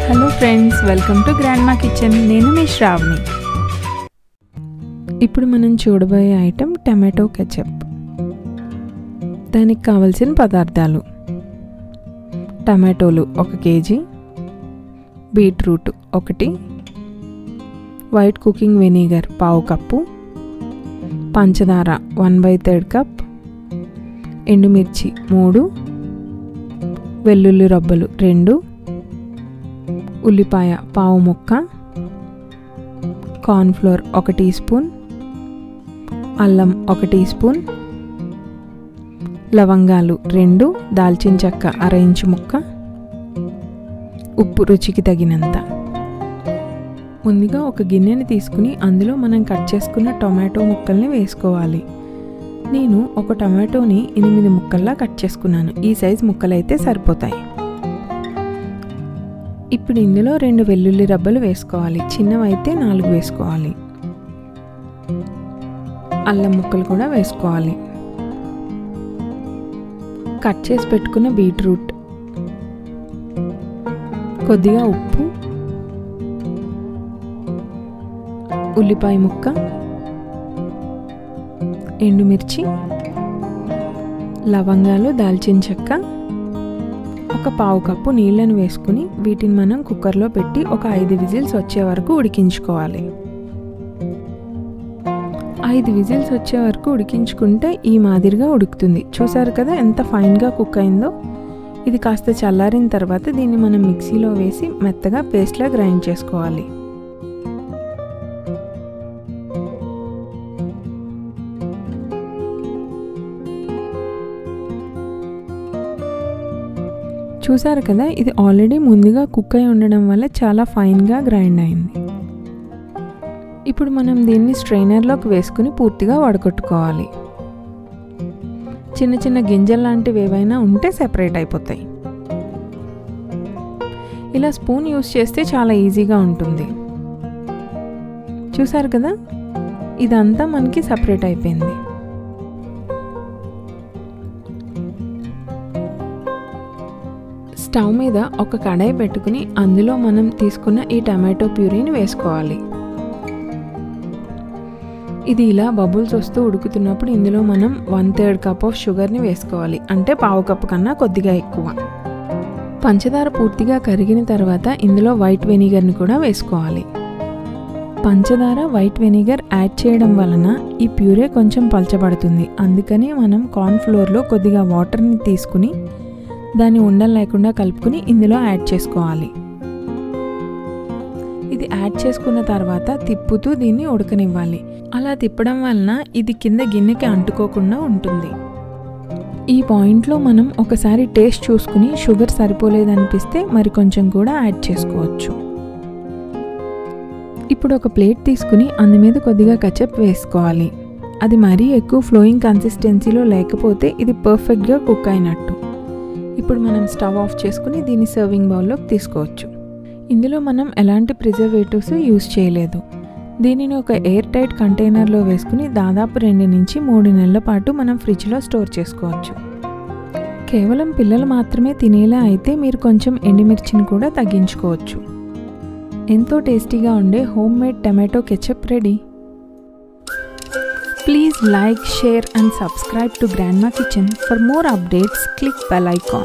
Hello friends, welcome to grandma kitchen. నేను మీ శ్రావణి. ఇప్పుడు మనం చూడబోయే ఐటెం టమాటో కెచప్. దానికి కావలసిన పదార్థాలు: టమాటోలు 1 KG, beetroot 1, white cooking vinegar 1/2 cup, పంచదార 1/3 కప్, ఎండుమిర్చి 3, వెల్లుల్లి రబ్బలు 2, ఉల్లిపాయ 1/2 ముక్క, కార్న్ఫ్లోర్ 1 టీ స్పూన్, అల్లం 1 టీ స్పూన్, లవంగాలు 2, దాల్చిన చెక్క 1/2 ఇంచు ముక్క, ఉప్పు రుచికి తగినంత. ముందుగా ఒక గిన్నెని తీసుకుని అందులో మనం కట్ చేసుకున్న టొమాటో ముక్కల్ని వేసుకోవాలి. నేను ఒక టొమాటోని 8 ముక్కల్లా కట్ చేసుకున్నాను. ఈ సైజు ముక్కలైతే సరిపోతాయి. ఇప్పుడు ఇందులో 2 వెల్లుల్లి రబ్బలు వేసుకోవాలి. చిన్నవైతే 4 వేసుకోవాలి. అల్లం ముక్కలు కూడా వేసుకోవాలి. కట్ చేసి పెట్టుకున్న బీట్రూట్, కొద్దిగా ఉప్పు, ఉల్లిపాయ ముక్క, ఎండుమిర్చి, లవంగాలు, దాల్చిన చెక్క, 1/4 కప్పు నీళ్ళను వేసుకుని వీటిని మనం కుక్కర్లో పెట్టి ఒక 5 విజిల్స్ వచ్చే వరకు ఉడికించుకోవాలి. 5 విజిల్స్ వచ్చే వరకు ఉడికించుకుంటే ఈ మాదిరిగా ఉడుకుతుంది. చూసారు కదా ఎంత ఫైన్గా కుక్ అయిందో. ఇది కాస్త చల్లారిన తర్వాత దీన్ని మనం మిక్సీలో వేసి మెత్తగా పేస్ట్లా గ్రైండ్ చేసుకోవాలి. చూసారు కదా, ఇది ఆల్రెడీ ముందుగా కుక్ అయి ఉండడం వల్ల చాలా ఫైన్గా గ్రైండ్ అయింది. ఇప్పుడు మనం దీన్ని స్ట్రైనర్లోకి వేసుకుని పూర్తిగా వడగొట్టుకోవాలి. చిన్న చిన్న గింజలు లాంటివి ఏవైనా ఉంటే సెపరేట్ అయిపోతాయి. ఇలా స్పూన్ యూస్ చేస్తే చాలా ఈజీగా ఉంటుంది. చూసారు కదా, ఇదంతా మనకి సెపరేట్ అయిపోయింది. స్టవ్ మీద ఒక కడాయి పెట్టుకుని అందులో మనం తీసుకున్న ఈ టమాటో ప్యూరీని వేసుకోవాలి. ఇది ఇలా బబుల్స్ వస్తూ ఉడుకుతున్నప్పుడు ఇందులో మనం 1/3 కప్ ఆఫ్ షుగర్ని వేసుకోవాలి. అంటే 1/2 కప్పు కన్నా కొద్దిగా ఎక్కువ. పంచదార పూర్తిగా కరిగిన తర్వాత ఇందులో వైట్ వెనిగర్ని కూడా వేసుకోవాలి. పంచదార, వైట్ వెనిగర్ యాడ్ చేయడం వలన ఈ ప్యూరే కొంచెం పలచబడుతుంది. అందుకని మనం కార్న్ఫ్లోర్లో కొద్దిగా వాటర్ని తీసుకుని దాన్ని ఉండలు లేకుండా కలుపుకుని ఇందులో యాడ్ చేసుకోవాలి. ఇది యాడ్ చేసుకున్న తర్వాత తిప్పుతూ దీన్ని ఉడకనివ్వాలి. అలా తిప్పడం వలన ఇది కింద గిన్నెకి అంటుకోకుండా ఉంటుంది. ఈ పాయింట్లో మనం ఒకసారి టేస్ట్ చూసుకుని షుగర్ సరిపోలేదనిపిస్తే మరి కొంచెం కూడా యాడ్ చేసుకోవచ్చు. ఇప్పుడు ఒక ప్లేట్ తీసుకుని అందు మీద కొద్దిగా కెచప్ వేసుకోవాలి. అది మరీ ఎక్కువ ఫ్లోయింగ్ కన్సిస్టెన్సీలో లేకపోతే ఇది పర్ఫెక్ట్గా కుక్ అయినట్టు. ఇప్పుడు మనం స్టవ్ ఆఫ్ చేసుకుని దీన్ని సర్వింగ్ బౌల్లోకి తీసుకోవచ్చు. ఇందులో మనం ఎలాంటి ప్రిజర్వేటివ్స్ యూజ్ చేయలేదు. దీనిని ఒక ఎయిర్ టైట్ కంటైనర్లో వేసుకుని దాదాపు 2 నుంచి 3 నెలల పాటు మనం ఫ్రిడ్జ్లో స్టోర్ చేసుకోవచ్చు. కేవలం పిల్లలు మాత్రమే తినేలా అయితే మీరు కొంచెం ఎండుమిర్చిని కూడా తగ్గించుకోవచ్చు. ఎంతో టేస్టీగా ఉండే home made tomato ketchup ready. Please like, share and subscribe to Grandma Kitchen. For more updates, click bell icon.